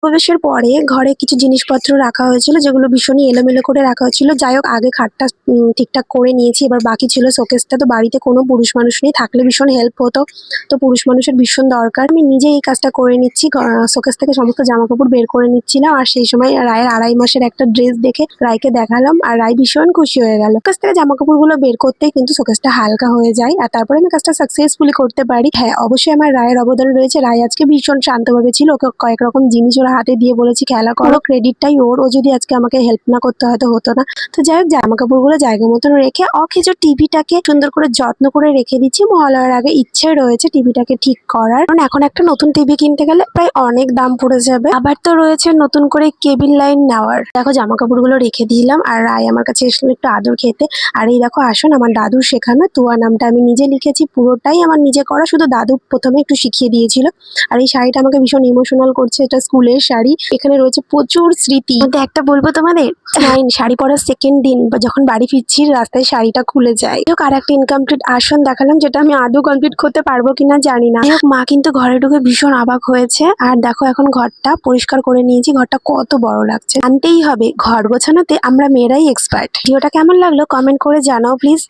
প্রবেশের পরে ঘরে কিছু জিনিসপত্র রাখা হয়েছিল যেগুলো ভীষণই এলোমেলো করে রাখা হয়েছিল। যাই হোক আগে খাটটা ঠিকঠাক করে নিয়েছি, এবার বাকি ছিল শোকেসটা। তো বাড়িতে কোনো পুরুষ মানুষ নেই, থাকলে ভীষণ হেল্প হতো, তো পুরুষ মানুষের ভীষণ দরকার। আমি নিজেই এই কাজটা করে নিচ্ছি, শোকেস থেকে সমস্ত জামা কাপড় বের করে নিচ্ছিলাম। আর সেই সময় রায়ের 2.5 মাসের একটা ড্রেস দেখে রায়কে দেখালাম, আর রায় ভীষণ খুশি হয়ে গেল। শোকেস থেকে জামা কাপড়গুলো বের করতেই কিন্তু শোকেসটা হালকা হয়ে যায়, আর তারপরে আমি কাজটা সাকসেসফুলি করতে পারি। হ্যাঁ, অবশ্যই আমার রায়ের অবদান রয়েছে। রায় আজকে ভীষণ শান্তভাবে ছিল, ওকে কয়েক রকম জিনিস ওরা হাতে দিয়ে বলেছি খেলা করো, ক্রেডিটটাই ওর। ও যদি আজকে আমাকে হেল্প না করতে হয়তো হতো না। তো যাই হোক জামা কাপড়গুলো জায়গা মতন রেখে অকেজো টিভিটাকে সুন্দর করে যত্ন করে রেখে দিচ্ছি। মহালয়ার আগে ইচ্ছে রয়েছে টিভিটাকে ঠিক করার, কারণ এখন একটা নতুন টিভি কিনতে গেলে প্রায় অনেক দাম পড়ে যাবে। আবার তো রয়েছে নতুন করে কেবিল লাইন নেওয়ার। দেখো জামা কাপড়গুলো রেখে দিলাম, আর রায় আমার কাছে এসে একটু আদর খেতে। আর এই দেখো আসুন, আমার দাদুর শেখানো তুয়া নামটা আমি নিজে লিখেছি, পুরোটাই আমার নিজে করা, শুধু দাদু প্রথমে একটু শিখিয়ে দিয়েছিল। আর এই শাড়িটা আমাকে ভীষণ ইমোশনাল করছে, এটা স্কুলের শাড়ি, এখানে রয়েছে প্রচুর স্মৃতি। মধ্যে একটা বলবো তোমাদের, শাড়ি পরার সেকেন্ড দিন বা যখন বাড়ি ফিরছি রাস্তায় শাড়িটা খুলে যায়। আর একটা ইনকমপ্লিট আসন দেখালাম, যেটা আমি আদৌ কমপ্লিট করতে পারবো কিনা জানি না। মা কিন্তু ঘরে ঢুকে ভীষণ অবাক হয়েছে। আর দেখো এখন ঘরটা পরিষ্কার করে নিয়েছি, ঘরটা কত বড় লাগছে। আনতেই হবে, ঘর গোছানোতে আমরা মেয়েরাই এক্সপার্ট। ভিডিওটা কেমন লাগলো কমেন্ট করে জানাও প্লিজ।